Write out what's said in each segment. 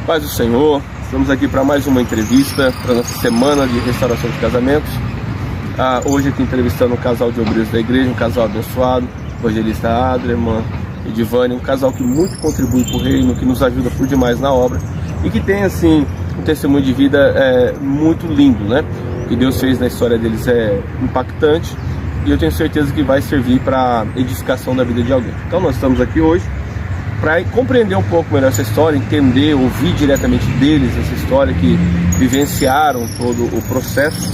Paz do Senhor, estamos aqui para mais uma entrevista para nossa semana de restauração de casamentos. Hoje aqui entrevistando um casal de obreiros da igreja, um casal abençoado, evangelista Adria, irmã Edivane, um casal que muito contribui para o reino, que nos ajuda por demais na obra e que tem assim um testemunho de vida muito lindo, né? O que Deus fez na história deles é impactante e eu tenho certeza que vai servir para edificação da vida de alguém. Então nós estamos aqui hoje para compreender um pouco melhor essa história, entender, ouvir diretamente deles essa história, que vivenciaram todo o processo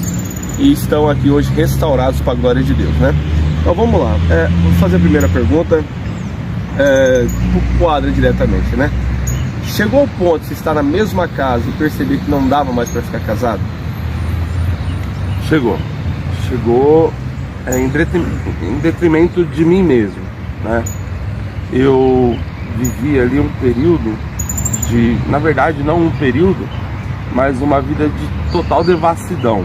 e estão aqui hoje restaurados para a glória de Deus, né? Então vamos lá, vou fazer a primeira pergunta para o Adria diretamente, né? Chegou ao ponto de você estar na mesma casa e perceber que não dava mais para ficar casado? Chegou em detrimento de mim mesmo, né? Eu vivi ali um período de, na verdade não um período, mas uma vida de total devassidão.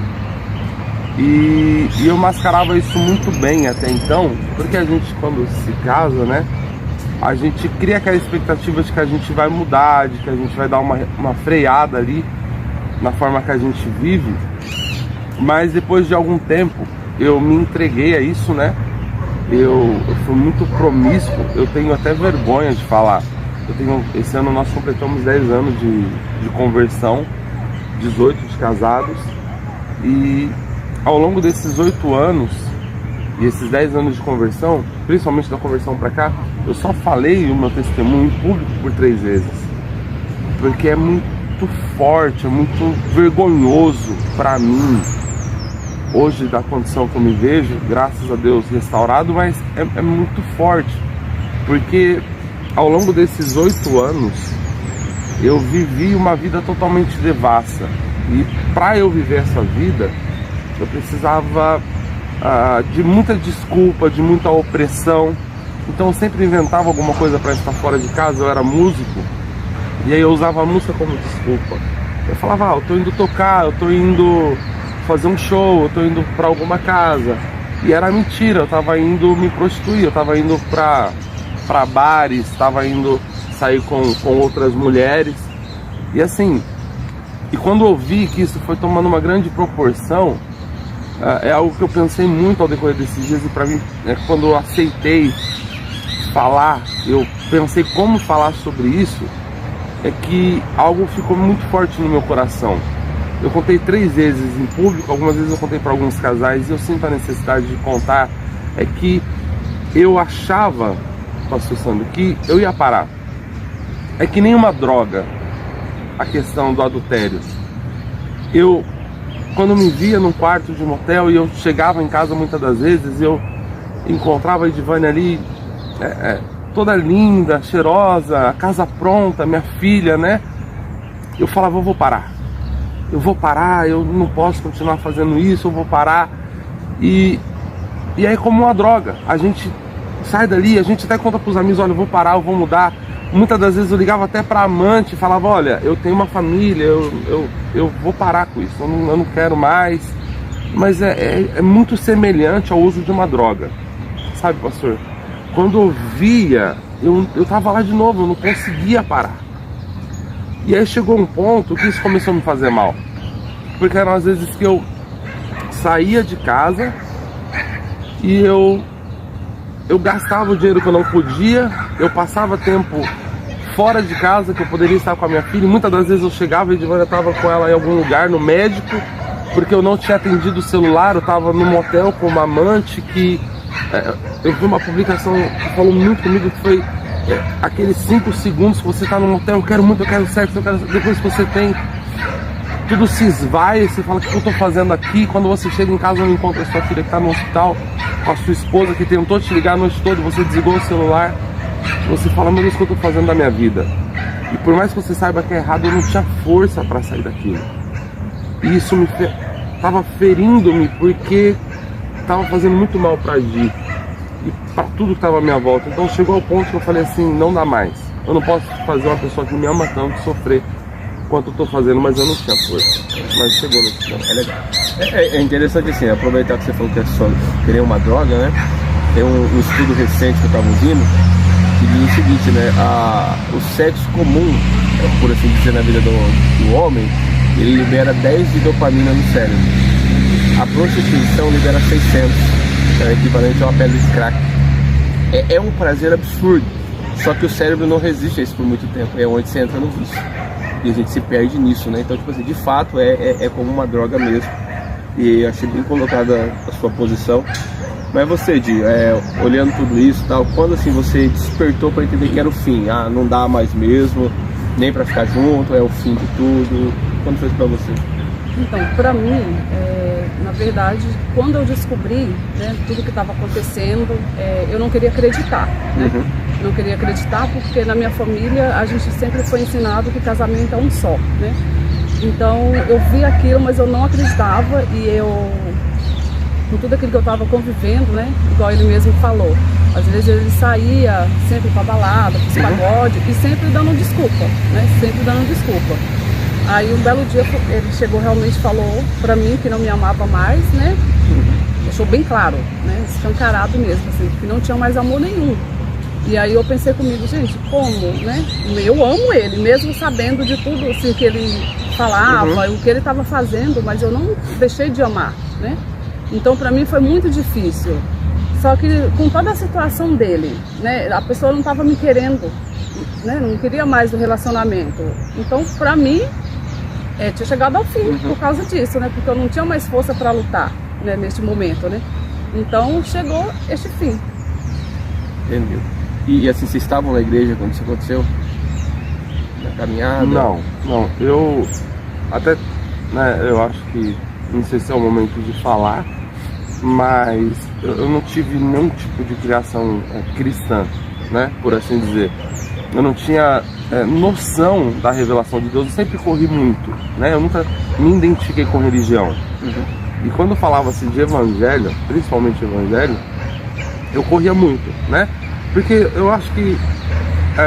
E eu mascarava isso muito bem até então, porque a gente quando se casa, né, a gente cria aquela expectativa de que a gente vai mudar, de que a gente vai dar uma freada ali na forma que a gente vive. Mas depois de algum tempo eu me entreguei a isso, né? Eu fui muito promíscuo, eu tenho até vergonha de falar. Esse ano nós completamos 10 anos de conversão, 18 de casados. E ao longo desses 8 anos e esses 10 anos de conversão, principalmente da conversão para cá, eu só falei o meu testemunho em público por 3 vezes. Porque é muito forte, é muito vergonhoso para mim. Hoje, da condição que eu me vejo, graças a Deus, restaurado, mas é muito forte, porque ao longo desses 8 anos eu vivi uma vida totalmente devassa, e para eu viver essa vida eu precisava de muita desculpa, de muita opressão. Então eu sempre inventava alguma coisa para estar fora de casa. Eu era músico e aí eu usava a música como desculpa. Eu falava, eu tô indo tocar, eu tô indo fazer um show, eu tô indo para alguma casa. E era mentira, eu tava indo me prostituir, eu tava indo pra bares, tava indo sair com outras mulheres. E assim, e quando eu vi que isso foi tomando uma grande proporção, é algo que eu pensei muito ao decorrer desses dias. E para mim, quando eu aceitei falar, eu pensei como falar sobre isso, é que algo ficou muito forte no meu coração. Eu contei 3 vezes em público, algumas vezes eu contei para alguns casais, e eu sinto a necessidade de contar, é que eu achava, pastor Sandro, que eu ia parar. É que nem uma droga, a questão do adultério. Eu, quando me via num quarto de motel e eu chegava em casa muitas das vezes, eu encontrava a Edivane ali, toda linda, cheirosa, a casa pronta, minha filha, né? Eu falava, eu vou parar, eu não posso continuar fazendo isso, eu vou parar. E aí, como uma droga, a gente sai dali, a gente até conta pros amigos, olha, eu vou parar, eu vou mudar. Muitas das vezes eu ligava até pra amante e falava, olha, eu tenho uma família, eu vou parar com isso, eu não quero mais. Mas é muito semelhante ao uso de uma droga, sabe, pastor? Quando eu via, eu tava lá de novo, eu não conseguia parar. E aí chegou um ponto que isso começou a me fazer mal. Porque eram as vezes que eu saía de casa e eu gastava o dinheiro que eu não podia, eu passava tempo fora de casa, que eu poderia estar com a minha filha, e muitas das vezes eu chegava e a Edivane estava com ela em algum lugar, no médico, porque eu não tinha atendido o celular, eu estava no motel com uma amante que... eu vi uma publicação que falou muito comigo, que foi aqueles 5 segundos que você está no motel, eu quero sexo, depois que você tem, tudo se esvai, você fala, o que eu estou fazendo aqui? Quando você chega em casa, não encontra a sua filha que está no hospital, com a sua esposa que tentou te ligar a noite toda, você desligou o celular, você fala, meu Deus, o que eu estou fazendo da minha vida? E por mais que você saiba que é errado, eu não tinha força para sair daquilo. E isso estava ferindo-me, porque estava fazendo muito mal para agir e para tudo que estava à minha volta. Então chegou ao ponto que eu falei assim, não dá mais. Eu não posso fazer uma pessoa que me ama tanto sofrer quanto eu estou fazendo, mas eu não tinha força. Mas chegou nesse ponto. É legal. É interessante assim, aproveitar que você falou que é só querer uma droga, né? Tem um estudo recente que eu estava ouvindo, que diz o seguinte, né? O sexo comum, por assim dizer, na vida do homem, ele libera 10 de dopamina no cérebro. A prostituição libera 600, que é equivalente a uma pedra de crack. É um prazer absurdo, só que o cérebro não resiste a isso por muito tempo, é onde você entra no vício. E a gente se perde nisso, né? Então, tipo assim, de fato é como uma droga mesmo. E achei bem colocada a sua posição. Mas você, Di, olhando tudo isso e tal, quando assim você despertou para entender que era o fim? Não dá mais mesmo, nem para ficar junto, é o fim de tudo. Quando foi isso para você? Então, para mim, na verdade, quando eu descobri, né, tudo que estava acontecendo, eu não queria acreditar, né? Uhum. Não queria acreditar porque na minha família a gente sempre foi ensinado que casamento é um só, né? Então eu vi aquilo, mas eu não acreditava e com tudo aquilo que eu estava convivendo, né? Igual ele mesmo falou, às vezes ele saía sempre para balada, para pagode e sempre dando desculpa, né? Sempre dando desculpa. Aí um belo dia ele chegou realmente e falou para mim que não me amava mais, né? Deixou bem claro, né? Escancarado mesmo, assim, que não tinha mais amor nenhum. E aí eu pensei comigo, gente, como, né? Eu amo ele, mesmo sabendo de tudo assim, que ele falava, o que ele estava fazendo, mas eu não deixei de amar, né? Então para mim foi muito difícil. Só que com toda a situação dele, né? A pessoa não estava me querendo, né? Não queria mais o relacionamento. Então para mim tinha chegado ao fim por causa disso, né? Porque eu não tinha mais força para lutar, né? Neste momento, né? Então chegou este fim. Entendeu? E assim, vocês estavam na igreja quando isso aconteceu? Na caminhada? Não. Eu até, né, eu acho que, não sei se é o momento de falar, mas eu não tive nenhum tipo de criação cristã, né, por assim dizer. Eu não tinha noção da revelação de Deus, eu sempre corri muito, né, eu nunca me identifiquei com religião. E quando falava-se de evangelho, principalmente evangelho, eu corria muito, né? Porque eu acho que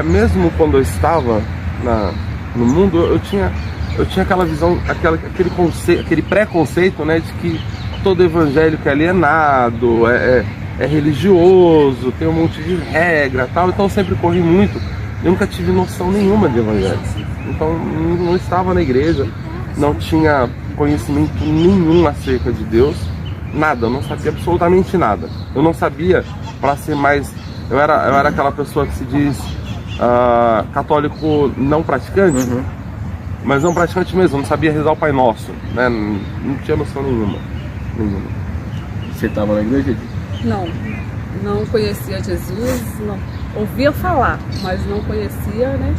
mesmo quando eu estava no mundo, eu tinha aquela visão, aquele preconceito, né, de que todo evangélico é alienado, é religioso, tem um monte de regra, tal. Então eu sempre corri muito. Eu nunca tive noção nenhuma de evangelho. Então não estava na igreja, não tinha conhecimento nenhum acerca de Deus, nada. Eu não sabia absolutamente nada. Eu não sabia, para ser mais... Eu era aquela pessoa que se diz católico não praticante, mas não praticante mesmo, não sabia rezar o Pai Nosso, né? Não tinha noção nenhuma. Você estava na igreja? Não conhecia Jesus, não. Ouvia falar, mas não conhecia, né?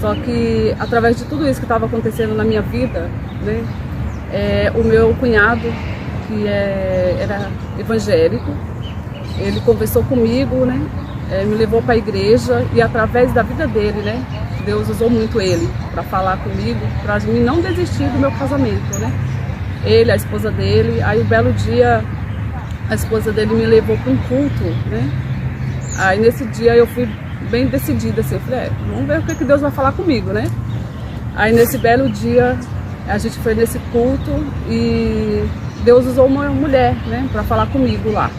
Só que através de tudo isso que estava acontecendo na minha vida, né? O meu cunhado, que era evangélico, ele conversou comigo, né? Me levou para a igreja e através da vida dele, né? Deus usou muito ele para falar comigo, para mim não desistir do meu casamento, né? Ele, a esposa dele, aí um belo dia a esposa dele me levou para um culto, né? Aí nesse dia eu fui bem decidida, assim, eu falei, vamos ver o que Deus vai falar comigo, né? Aí nesse belo dia a gente foi nesse culto e Deus usou uma mulher, né? Para falar comigo lá.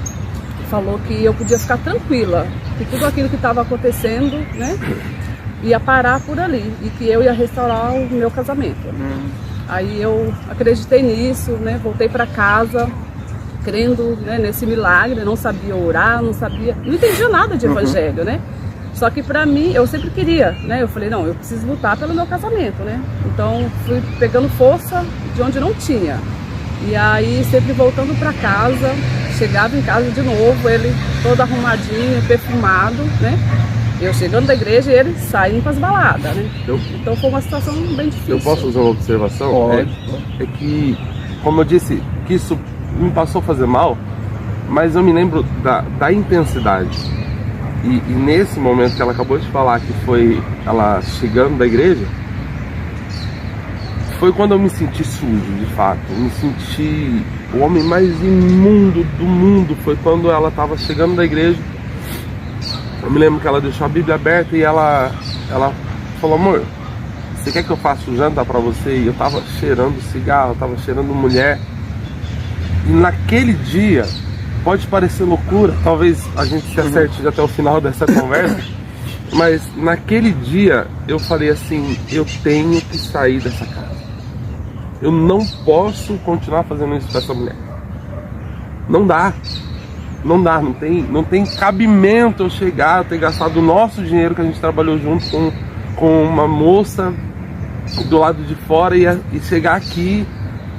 Falou que eu podia ficar tranquila, que tudo aquilo que estava acontecendo, né, ia parar por ali e que eu ia restaurar o meu casamento. Aí eu acreditei nisso, né, voltei para casa, crendo, né, nesse milagre, não sabia orar, não entendia nada de evangelho, né? Só que para mim, eu sempre queria, né? Eu falei, não, eu preciso lutar pelo meu casamento, né? Então fui pegando força de onde não tinha. E aí sempre voltando para casa, chegava em casa de novo, ele todo arrumadinho, perfumado, né? Eu chegando da igreja e ele saindo para as baladas, né? Então foi uma situação bem difícil. Eu posso fazer uma observação? É que, como eu disse, que isso me passou a fazer mal, mas eu me lembro da intensidade. E nesse momento que ela acabou de falar, que foi ela chegando da igreja, foi quando eu me senti sujo, de fato. Me senti o homem mais imundo do mundo. Foi quando ela estava chegando da igreja. Eu me lembro que ela deixou a Bíblia aberta e ela falou, amor, você quer que eu faça o janta pra você? E eu tava cheirando cigarro, tava cheirando mulher. E naquele dia, pode parecer loucura, talvez a gente se acerte até o final dessa conversa, Mas naquele dia eu falei assim, eu tenho que sair dessa casa. Eu não posso continuar fazendo isso com essa mulher. Não dá. Não dá, não tem cabimento eu chegar, eu ter gastado o nosso dinheiro que a gente trabalhou junto com uma moça do lado de fora e chegar aqui,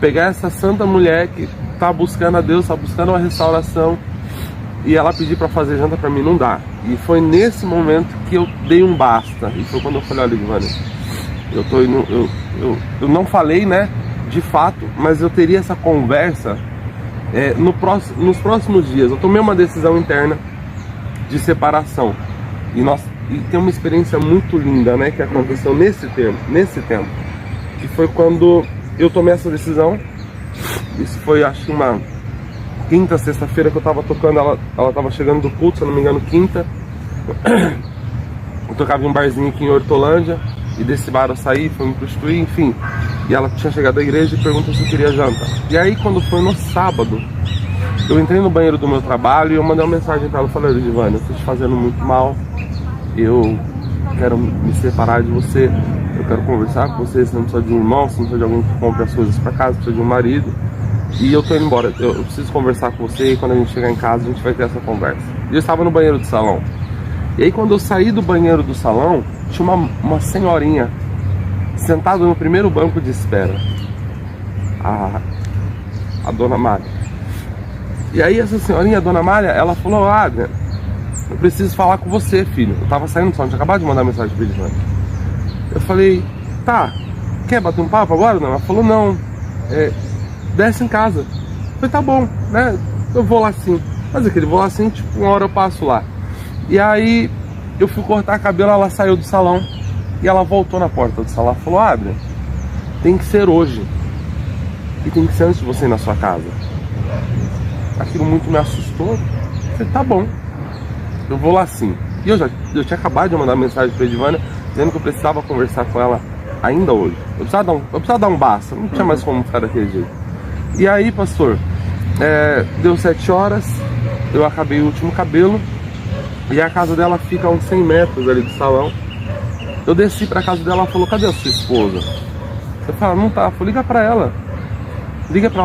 pegar essa santa mulher que tá buscando a Deus, tá buscando uma restauração, e ela pedir para fazer janta para mim. Não dá. E foi nesse momento que eu dei um basta. E foi quando eu falei, olha, Giovanni, eu não falei, né, de fato, mas eu teria essa conversa nos próximos dias. Eu tomei uma decisão interna de separação. E tem uma experiência muito linda, né, que aconteceu nesse tempo, que foi quando eu tomei essa decisão. Isso foi, acho que uma quinta, sexta-feira que eu tava tocando, ela tava chegando do culto, se eu não me engano, quinta. Eu tocava em um barzinho aqui em Hortolândia, e desse bar eu saí, fui me prostituir, enfim. E ela tinha chegado à igreja e perguntou se eu queria janta. E aí, quando foi no sábado, eu entrei no banheiro do meu trabalho e eu mandei uma mensagem pra ela. Eu falei, Giovanni, eu tô te fazendo muito mal, eu quero me separar de você, eu quero conversar com você, você não precisa de um irmão, você não precisa de alguém que compre as coisas pra casa, precisa de um marido. E eu tô indo embora, eu preciso conversar com você, e quando a gente chegar em casa a gente vai ter essa conversa. E eu estava no banheiro do salão. E aí, quando eu saí do banheiro do salão, tinha uma senhorinha sentada no primeiro banco de espera, a dona Mária. E aí essa senhorinha, a dona Mária, ela falou, Adrian, eu preciso falar com você, filho. Eu tava saindo do salão, tinha acabado de mandar mensagem pra ele. Eu falei, tá, quer bater um papo agora? Não, ela falou, não, desce em casa. Eu falei, tá bom, né, eu vou lá sim. Mas aquele vou lá sim, tipo, uma hora eu passo lá. E aí eu fui cortar cabelo, ela saiu do salão e ela voltou na porta do salão e falou, Adrian, tem que ser hoje. E tem que ser antes de você ir na sua casa. Aquilo muito me assustou. Eu falei, tá bom, eu vou lá sim. E eu tinha acabado de mandar mensagem pra Edivânia dizendo que eu precisava conversar com ela ainda hoje. Eu precisava dar um basta, não tinha mais como ficar daquele jeito. E aí, pastor, deu 7 horas, eu acabei o último cabelo, e a casa dela fica a uns 100 metros ali do salão. Eu desci pra casa dela, ela falou, cadê a sua esposa? Eu falei, não tá. Eu falei, liga pra ela,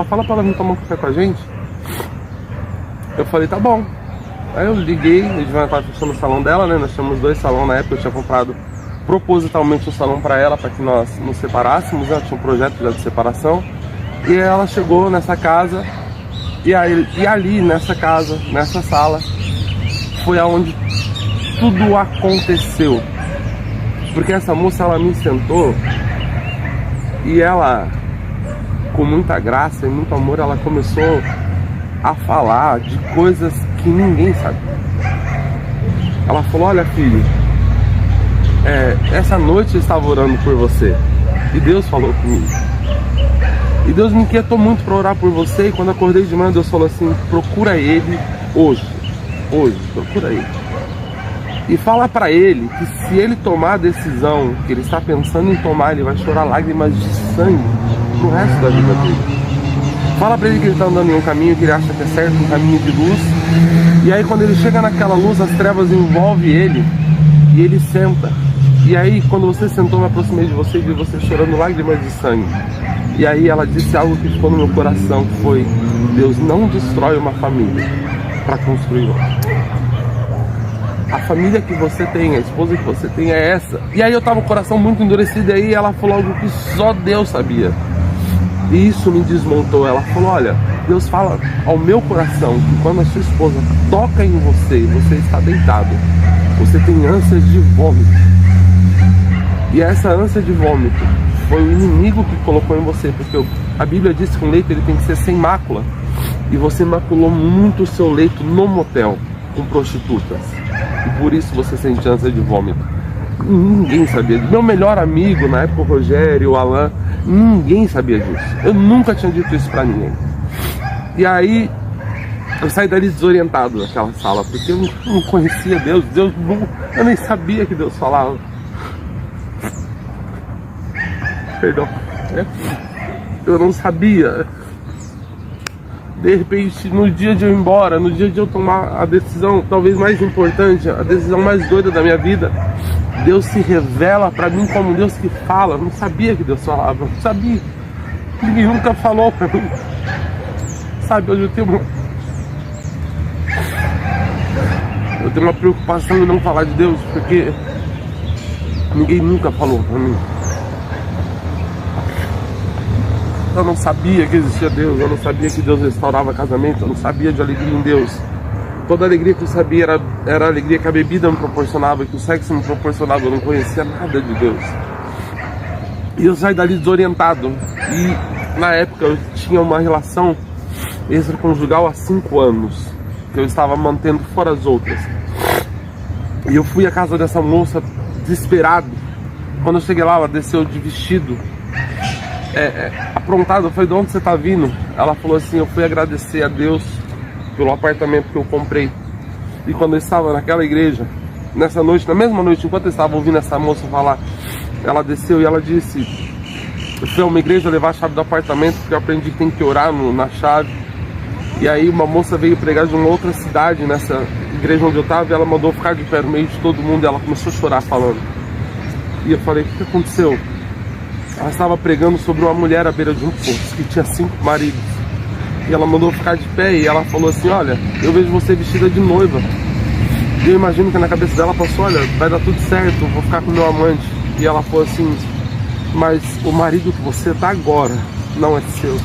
fala pra ela vir tomar um café com a gente. Eu falei, tá bom. Aí eu liguei, a Edivânia tava fechando o salão dela, né? Nós tínhamos 2 salões na época, eu tinha comprado propositalmente um salão pra ela, pra que nós nos separássemos, né? Tinha um projeto já de separação. E ela chegou nessa casa, e ali nessa casa, nessa sala, foi aonde tudo aconteceu. Porque essa moça, ela me sentou, e ela, com muita graça e muito amor, ela começou a falar de coisas que ninguém sabe. Ela falou, olha, filho, essa noite eu estava orando por você e Deus falou comigo, e Deus me inquietou muito para orar por você, e quando eu acordei de manhã Deus falou assim, procura ele hoje, procura ele e fala para ele que se ele tomar a decisão que ele está pensando em tomar, ele vai chorar lágrimas de sangue pro resto da vida dele. Fala pra ele que ele tá andando em um caminho que ele acha que é certo, um caminho de luz. E aí quando ele chega naquela luz, as trevas envolvem ele e ele senta. E aí quando você sentou, eu me aproximei de você e vi você chorando lágrimas de sangue. E aí ela disse algo que ficou no meu coração, que foi, Deus não destrói uma família para construir outra. A família que você tem, a esposa que você tem é essa. E aí eu tava com o coração muito endurecido, e aí ela falou algo que só Deus sabia. E isso me desmontou. Ela falou, olha, Deus fala ao meu coração que quando a sua esposa toca em você e você está deitado, você tem ânsias de vômito. E essa ânsia de vômito foi o inimigo que colocou em você, porque a Bíblia diz que um leito ele tem que ser sem mácula. E você maculou muito o seu leito no motel com prostitutas. E por isso você sente ânsia de vômito. Ninguém sabia disso. Meu melhor amigo, na época o Rogério, o Alan, ninguém sabia disso. Eu nunca tinha dito isso pra ninguém. E aí eu saí dali desorientado daquela sala, porque eu não conhecia Deus. Eu nem sabia que Deus falava. Perdão. Eu não sabia. De repente, no dia de eu ir embora, no dia de eu tomar a decisão talvez mais importante, a decisão mais doida da minha vida, Deus se revela pra mim como Deus que fala. Eu não sabia que Deus falava, não sabia. Ninguém nunca falou pra mim. Sabe, hoje eu tenho uma preocupação em não falar de Deus, porque ninguém nunca falou pra mim. Eu não sabia que existia Deus, eu não sabia que Deus restaurava casamento, eu não sabia de alegria em Deus. Toda a alegria que eu sabia era a alegria que a bebida me proporcionava, que o sexo me proporcionava. Eu não conhecia nada de Deus. E eu saí dali desorientado. E na época eu tinha uma relação extraconjugal há 5 anos, que eu estava mantendo fora as outras. E eu fui à casa dessa moça desesperado. Quando eu cheguei lá, ela desceu de vestido, aprontada. Eu falei, de onde você está vindo? Ela falou assim, eu fui agradecer a Deus pelo apartamento que eu comprei. E quando eu estava naquela igreja, nessa noite, na mesma noite, enquanto eu estava ouvindo essa moça falar, ela desceu e ela disse, eu fui a uma igreja levar a chave do apartamento, porque eu aprendi que tem que orar na chave. E aí uma moça veio pregar de uma outra cidade nessa igreja onde eu estava, e ela mandou ficar de pé no meio de todo mundo, e ela começou a chorar falando. E eu falei, o que aconteceu? Ela estava pregando sobre uma mulher à beira de um poço, que tinha 5 maridos. E ela mandou ficar de pé e ela falou assim, olha, eu vejo você vestida de noiva. E eu imagino que na cabeça dela passou, olha, vai dar tudo certo, eu vou ficar com meu amante. E ela falou assim, mas o marido que você tá agora não é seu.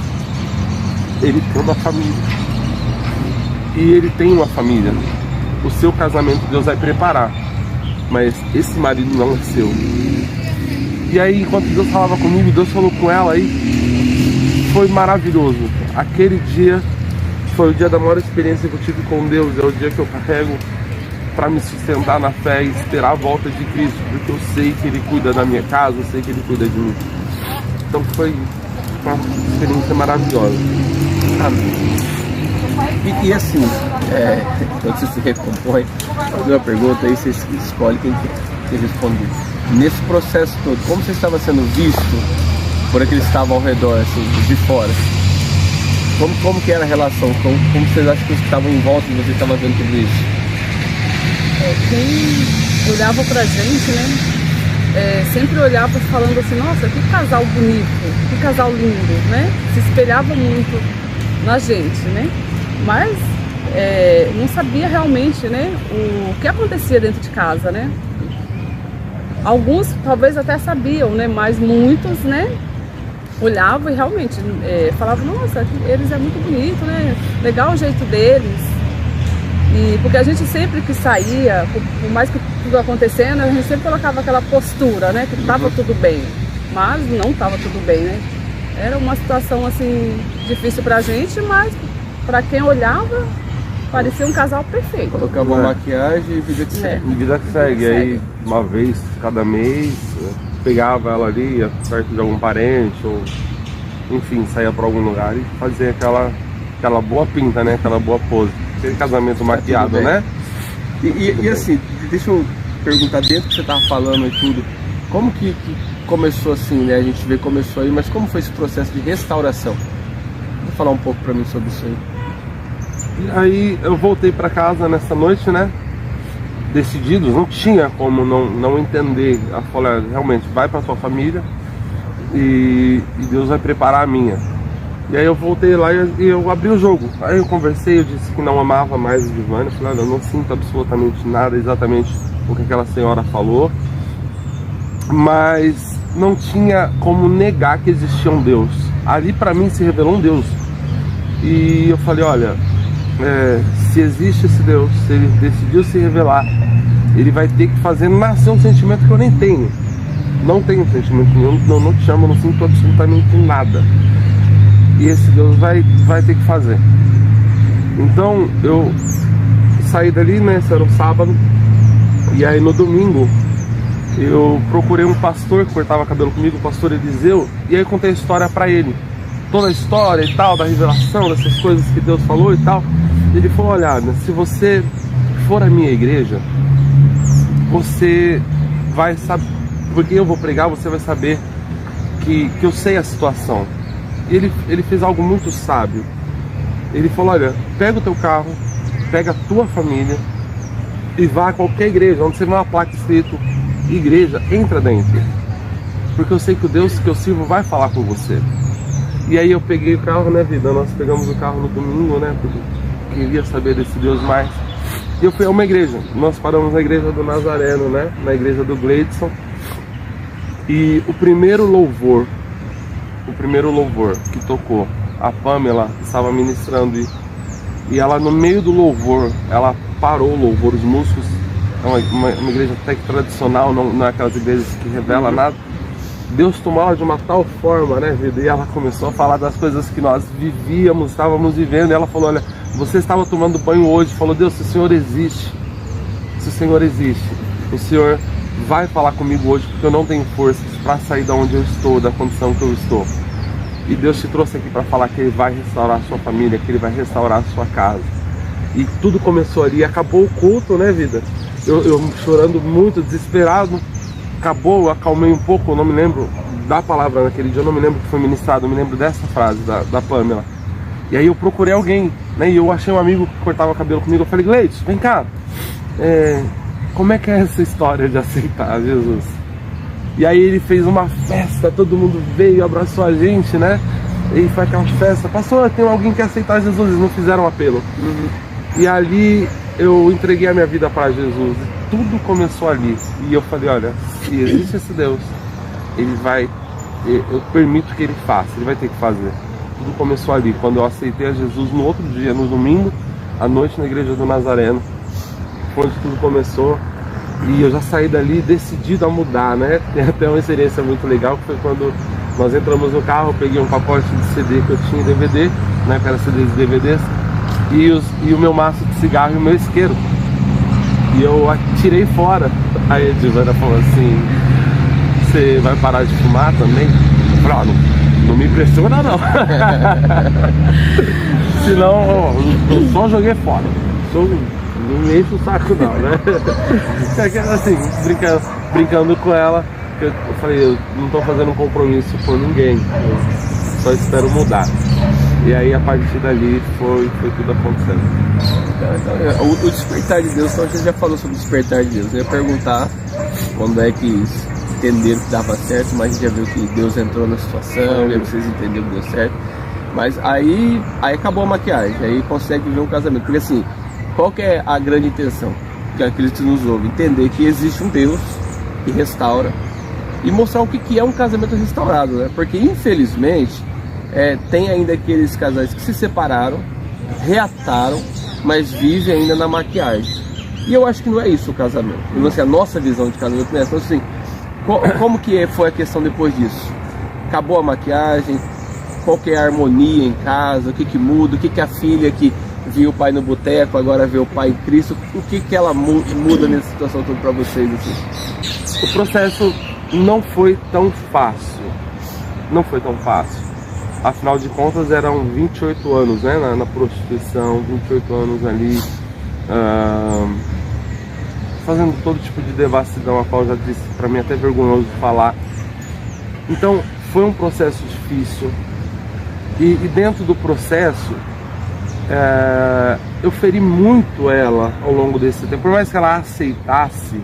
Ele tem uma família. E ele tem uma família. O seu casamento Deus vai preparar, mas esse marido não é seu. E aí, enquanto Deus falava comigo, Deus falou com ela, aí foi maravilhoso. Aquele dia foi o dia da maior experiência que eu tive com Deus. É o dia que eu carrego para me sustentar na fé e esperar a volta de Cristo, porque eu sei que Ele cuida da minha casa, eu sei que Ele cuida de mim. Então foi uma experiência maravilhosa. Amém. E assim, quando você se recompõe, fazer uma pergunta, aí você escolhe quem quer responder. Nesse processo todo, como você estava sendo visto por aqueles que estavam ao redor, assim, de fora? Como que era a relação? Como vocês acham que os que estavam em volta de você estavam vendo tudo isso? Quem olhava pra gente, né? Sempre olhava falando assim, nossa, que casal bonito, que casal lindo, né? Se espelhava muito na gente, né? Mas não sabia realmente, né, o que acontecia dentro de casa, né? Alguns talvez até sabiam, né? Mas muitos, né, olhavam e realmente falavam, nossa, eles é muito bonito, né? Legal o jeito deles. E porque a gente sempre que saía, por mais que tudo acontecendo, a gente sempre colocava aquela postura, né? Que estava tudo bem, mas não estava tudo bem, né? Era uma situação assim difícil pra gente, mas pra quem olhava, parecia um casal perfeito. Colocava uma maquiagem e vida que segue. E vida que segue. Aí uma vez cada mês, pegava ela ali, ia perto de algum parente, ou enfim, saía pra algum lugar e fazia aquela boa pinta, né? Aquela boa pose. Aquele casamento maquiado, né? E assim, deixa eu perguntar, dentro que você tava falando e tudo, como que começou assim, né? A gente vê que começou aí, mas como foi esse processo de restauração? Vou falar um pouco pra mim sobre isso aí. E aí eu voltei pra casa nessa noite, né? Decididos, não tinha como não entender. Ela falou, realmente, vai pra sua família e Deus vai preparar a minha. E aí eu voltei lá e eu abri o jogo. Aí eu conversei, eu disse que não amava mais o Giovanni. Eu falei, olha, eu não sinto absolutamente nada, exatamente o que aquela senhora falou. Mas não tinha como negar que existia um Deus. Ali pra mim se revelou um Deus. E eu falei, olha, se existe esse Deus, se Ele decidiu se revelar, Ele vai ter que fazer nascer um sentimento que eu nem tenho. Não tenho sentimento nenhum, não te chamo, não sinto absolutamente nada. E esse Deus vai ter que fazer. Então eu saí dali, né? Esse era um sábado. E aí no domingo eu procurei um pastor que cortava cabelo comigo, o pastor Eliseu. E aí contei a história pra ele, toda a história e tal, da revelação, dessas coisas que Deus falou e tal. E ele falou, olha, se você for à minha igreja, você vai saber, porque eu vou pregar, você vai saber que eu sei a situação. E ele fez algo muito sábio. Ele falou, olha, pega o teu carro, pega a tua família e vá a qualquer igreja, onde você vê uma placa escrito igreja, entra dentro. Porque eu sei que o Deus que eu sirvo vai falar com você. E aí eu peguei o carro, né, vida? Nós pegamos o carro no domingo, né, porque queria saber desse Deus mais. E eu fui a uma igreja. Nós paramos na igreja do Nazareno, né, na igreja do Gleidson. E o primeiro louvor que tocou, a Pamela estava ministrando e ela no meio do louvor, ela parou o louvor, os músicos, é uma igreja até que tradicional, não é aquelas igrejas que revela nada. Deus tomou ela de uma tal forma, né, vida? E ela começou a falar das coisas que nós vivíamos, estávamos vivendo. E ela falou, olha, você estava tomando banho hoje. Falou, Deus, se o Senhor existe, o Senhor vai falar comigo hoje, porque eu não tenho forças para sair da onde eu estou, da condição que eu estou. E Deus te trouxe aqui para falar que Ele vai restaurar a sua família, que Ele vai restaurar a sua casa. E tudo começou ali, acabou o culto, né, vida? Eu chorando muito, desesperado. Acabou, eu acalmei um pouco, eu não me lembro da palavra naquele dia, eu não me lembro que foi ministrado, eu me lembro dessa frase da Pamela. E aí eu procurei alguém, né, e eu achei um amigo que cortava cabelo comigo, eu falei, Gleidson, vem cá, como é que é essa história de aceitar Jesus? E aí ele fez uma festa, todo mundo veio, abraçou a gente, né, e foi aquela festa, pastor, tem alguém que quer aceitar Jesus, eles não fizeram apelo. E ali eu entreguei a minha vida para Jesus, tudo começou ali. E eu falei, olha, se existe esse Deus, Ele vai, eu permito que Ele faça, Ele vai ter que fazer. Tudo começou ali, quando eu aceitei a Jesus no outro dia, no domingo, à noite na igreja do Nazareno, foi onde tudo começou. E eu já saí dali decidido a mudar, né? Tem até uma experiência muito legal, que foi quando nós entramos no carro, eu peguei um pacote de CD que eu tinha em DVD, né? Que era CDs e DVDs, e o meu maço de cigarro e o meu isqueiro. E eu atirei fora. Aí a Edivana falou assim, você vai parar de fumar também? Eu falei, não me impressiona não. Senão eu só joguei fora. Não me enche o saco não, né? Assim, brincando com ela, eu falei, eu não tô fazendo um compromisso com ninguém, eu só espero mudar. E aí a partir dali foi tudo acontecendo. O despertar de Deus, então a gente já falou sobre o despertar de Deus. Eu ia perguntar quando é que entenderam que dava certo, mas a gente já viu que Deus entrou na situação, e aí vocês entenderam que deu certo. Mas aí acabou a maquiagem, aí consegue viver um casamento. Porque assim, qual que é a grande intenção que aqueles que nos ouvem? Entender que existe um Deus que restaura e mostrar o que é um casamento restaurado, né? Porque infelizmente tem ainda aqueles casais que se separaram, reataram, mas vivem ainda na maquiagem. E eu acho que não é isso o casamento. Não sei, a nossa visão de casamento não é essa. Então, assim, como que foi a questão depois disso? Acabou a maquiagem? Qual que é a harmonia em casa? O que muda? O que a filha que viu o pai no boteco agora vê o pai em Cristo? O que ela muda nessa situação toda para vocês? Assim? O processo não foi tão fácil. Não foi tão fácil. Afinal de contas eram 28 anos, né, na prostituição, 28 anos ali, fazendo todo tipo de devassidão, a qual já disse, para mim até vergonhoso de falar. Então foi um processo difícil e dentro do processo eu feri muito ela ao longo desse tempo. Por mais que ela aceitasse,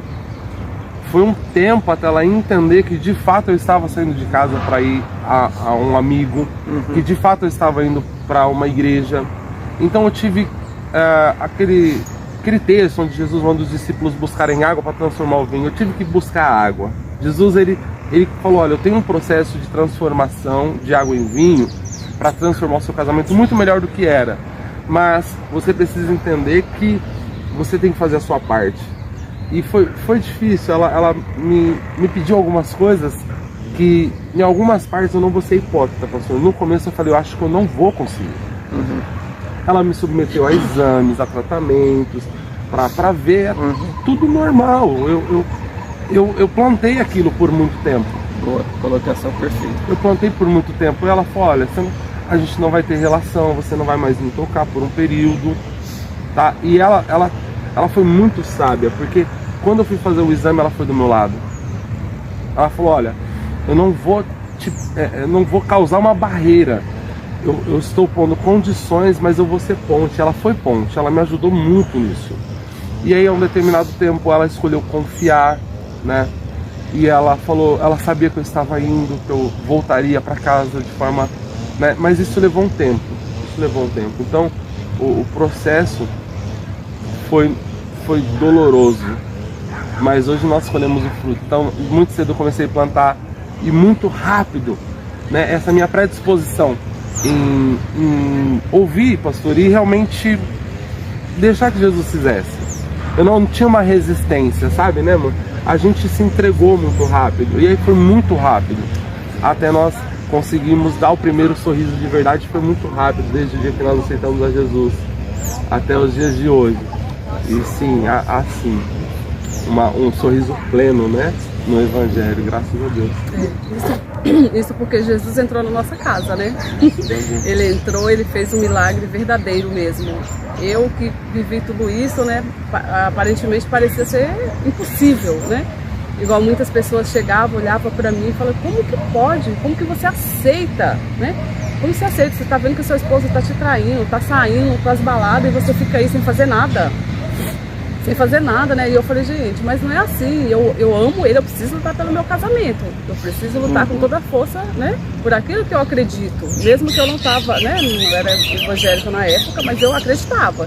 foi um tempo até ela entender que de fato eu estava saindo de casa para ir a um amigo, que de fato eu estava indo para uma igreja. Então eu tive aquele texto onde Jesus manda os discípulos buscarem água para transformar o vinho. Eu tive que buscar água. Jesus ele falou, olha, eu tenho um processo de transformação de água em vinho para transformar o seu casamento muito melhor do que era, mas você precisa entender que você tem que fazer a sua parte. E foi difícil, ela me pediu algumas coisas que em algumas partes eu não vou ser hipócrita, pastor. No começo eu falei, eu acho que eu não vou conseguir. Ela me submeteu a exames, a tratamentos, para ver tudo normal. Eu plantei aquilo por muito tempo. Boa, colocação perfeita. Eu plantei por muito tempo. E ela falou, olha, a gente não vai ter relação, você não vai mais me tocar por um período, tá? E ela foi muito sábia, porque quando eu fui fazer o exame, ela foi do meu lado. Ela falou, olha, eu não vou causar uma barreira eu estou pondo condições, mas eu vou ser ponte. Ela foi ponte, ela me ajudou muito nisso. E aí, a um determinado tempo, ela escolheu confiar, né? E ela falou, ela sabia que eu estava indo, que eu voltaria para casa de forma, né? Mas isso levou um tempo. Então, o processo foi doloroso, mas hoje nós colhemos o fruto. Então, muito cedo eu comecei a plantar e muito rápido, né? Essa minha predisposição em ouvir, pastor, e realmente deixar que Jesus fizesse. Eu não tinha uma resistência, sabe, né, mano? A gente se entregou muito rápido, e aí foi muito rápido, até nós conseguimos dar o primeiro sorriso de verdade. Foi muito rápido, desde o dia que nós aceitamos a Jesus até os dias de hoje. E sim, assim, um sorriso pleno, né, no Evangelho, graças a Deus. Isso porque Jesus entrou na nossa casa, né? Ele entrou, ele fez um milagre verdadeiro mesmo. Eu que vivi tudo isso, né, aparentemente parecia ser impossível, né? Igual muitas pessoas chegavam, olhavam para mim e falavam, como que pode? Como que você aceita, né? Como você aceita? Você está vendo que o seu esposo está te traindo, está saindo para as baladas e você fica aí sem fazer nada. Sem fazer nada, né? E eu falei, gente, mas não é assim. Eu amo ele, eu preciso lutar pelo meu casamento. Eu preciso lutar com toda a força, né? Por aquilo que eu acredito. Mesmo que eu não estava, né? Não era evangélica na época, mas eu acreditava.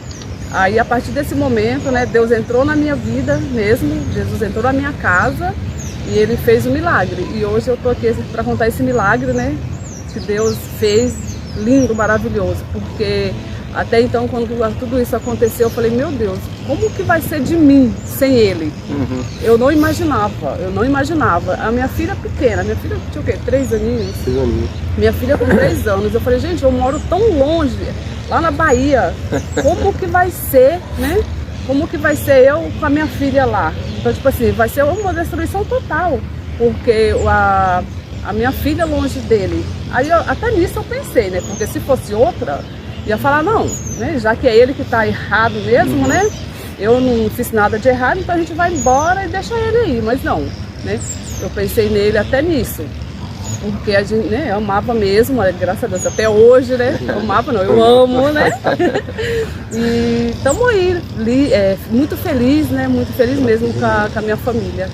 Aí, a partir desse momento, né? Deus entrou na minha vida mesmo. Jesus entrou na minha casa e ele fez um milagre. E hoje eu tô aqui para contar esse milagre, né? Que Deus fez, lindo, maravilhoso. Porque até então, quando tudo isso aconteceu, eu falei, meu Deus, como que vai ser de mim sem ele? Eu não imaginava. A minha filha pequena, minha filha tinha o quê? 3 aninhos? 3 aninhos. Minha filha com 3 anos. Eu falei, gente, eu moro tão longe, lá na Bahia. Como que vai ser, né? Como que vai ser eu com a minha filha lá? Então, tipo assim, vai ser uma destruição total. Porque a minha filha longe dele. Aí, até nisso eu pensei, né? Porque se fosse outra, ia falar, não, né? Já que é ele que está errado mesmo, né? Eu não fiz nada de errado, então a gente vai embora e deixa ele aí. Mas não, né? Eu pensei nele até nisso. Porque a gente, né, eu amava mesmo, graças a Deus, até hoje, né? Eu amava, não, eu amo, né? E estamos aí, muito feliz, né? Muito feliz mesmo com a minha família.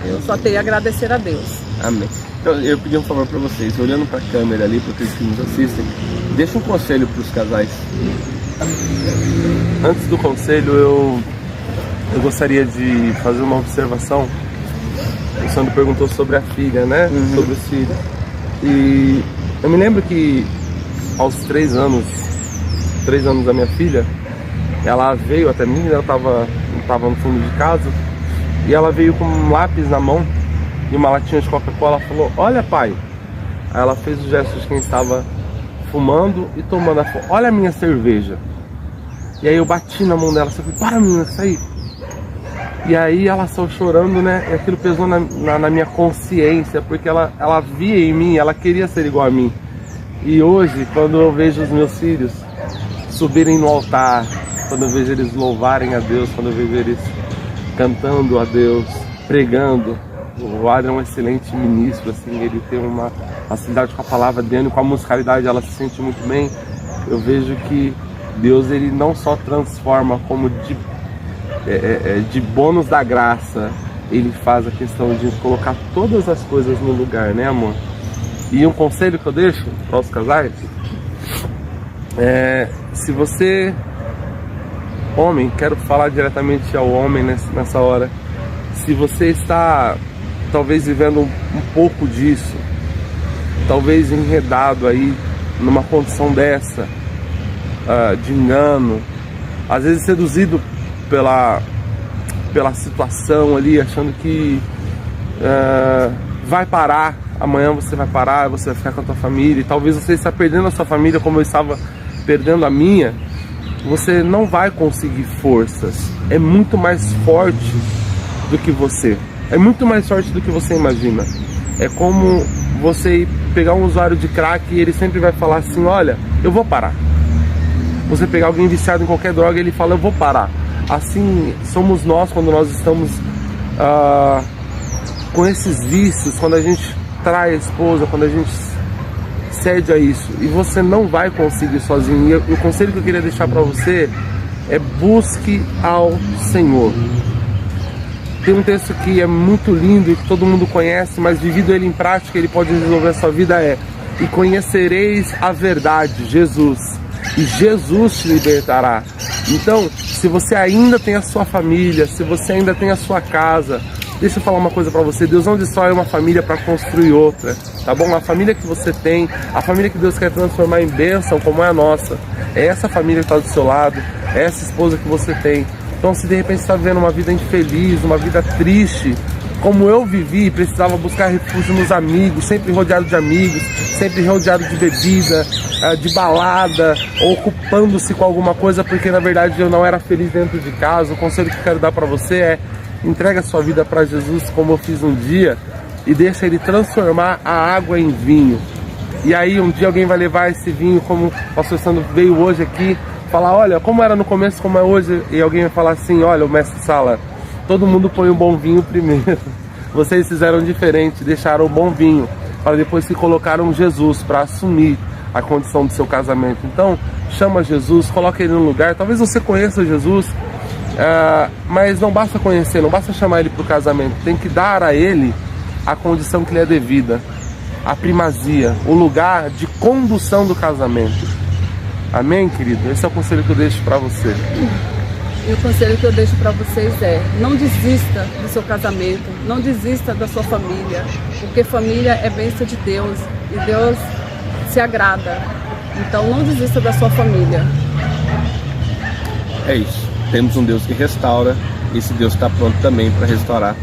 Eu só tenho a agradecer a Deus. Amém. Então, eu pedi um favor para vocês, olhando para a câmera ali, para aqueles que nos assistem, deixa um conselho para os casais. Antes do conselho, eu gostaria de fazer uma observação. O Sandro perguntou sobre a filha, né? Sobre os filhos. E eu me lembro que aos 3 anos da minha filha, ela veio até mim, ela estava no fundo de casa, e ela veio com um lápis na mão e uma latinha de Coca-Cola, falou, olha pai. Aí ela fez o gesto de quem estava fumando e tomando. Ela falou, olha a minha cerveja. E aí eu bati na mão dela, falei, para menina, sai. E aí ela saiu chorando, né? E aquilo pesou na minha consciência, porque ela via em mim, ela queria ser igual a mim. E hoje, quando eu vejo os meus filhos subirem no altar, quando eu vejo eles louvarem a Deus, quando eu vejo eles cantando a Deus, pregando. O Adrian é um excelente ministro, assim, ele tem uma facilidade com a palavra dele, com a musicalidade, ela se sente muito bem. Eu vejo que Deus, ele não só transforma, como de bônus da graça, ele faz a questão de colocar todas as coisas no lugar, né, amor? E um conselho que eu deixo para os casais é, se você, homem, quero falar diretamente ao homem nessa hora, se você está talvez vivendo um pouco disso, talvez enredado aí numa condição dessa, de engano, às vezes seduzido pela situação ali, achando que vai parar, amanhã você vai parar, você vai ficar com a tua família, e talvez você está perdendo a sua família como eu estava perdendo a minha. Você não vai conseguir forças, é muito mais forte do que você. É muito mais forte do que você imagina. É como você pegar um usuário de crack e ele sempre vai falar assim, olha, eu vou parar. Você pegar alguém viciado em qualquer droga e ele fala, eu vou parar. Assim somos nós quando nós estamos com esses vícios, quando a gente trai a esposa, quando a gente cede a isso, e você não vai conseguir sozinho. E o conselho que eu queria deixar para você é: busque ao Senhor. Tem um texto que é muito lindo e que todo mundo conhece, mas vivido ele em prática, ele pode resolver a sua vida. E conhecereis a verdade, Jesus, e Jesus te libertará. Então, se você ainda tem a sua família, se você ainda tem a sua casa, deixa eu falar uma coisa pra você: Deus não destrói uma família para construir outra, tá bom? A família que você tem, a família que Deus quer transformar em bênção, como é a nossa, é essa família que está do seu lado, é essa esposa que você tem. Então, se de repente você está vivendo uma vida infeliz, uma vida triste, como eu vivi, precisava buscar refúgio nos amigos, sempre rodeado de amigos, sempre rodeado de bebida, de balada, ocupando-se com alguma coisa, porque na verdade eu não era feliz dentro de casa. O conselho que eu quero dar para você é: entrega a sua vida para Jesus, como eu fiz um dia, e deixa Ele transformar a água em vinho. E aí um dia alguém vai levar esse vinho, como o pastor Sandro veio hoje aqui, falar: olha, como era no começo, como é hoje. E alguém vai falar assim: olha, o mestre Sala, todo mundo põe um bom vinho primeiro. Vocês fizeram diferente, deixaram o bom vinho para depois se colocaram Jesus para assumir a condição do seu casamento. Então, chama Jesus, coloca Ele no lugar. Talvez você conheça Jesus, mas não basta conhecer, não basta chamar Ele para o casamento. Tem que dar a Ele a condição que lhe é devida, a primazia, o lugar de condução do casamento. Amém, querido? Esse é o conselho que eu deixo para você. E o conselho que eu deixo para vocês é: não desista do seu casamento, não desista da sua família, porque família é bênção de Deus e Deus se agrada. Então não desista da sua família. É isso. Temos um Deus que restaura, e esse Deus está pronto também para restaurar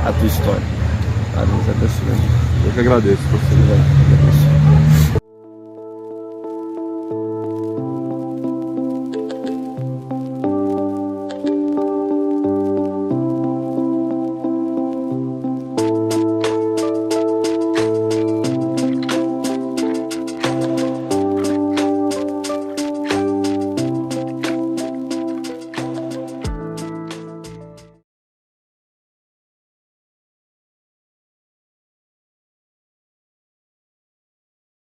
a tua história. Deus abençoe. Eu que agradeço, professor.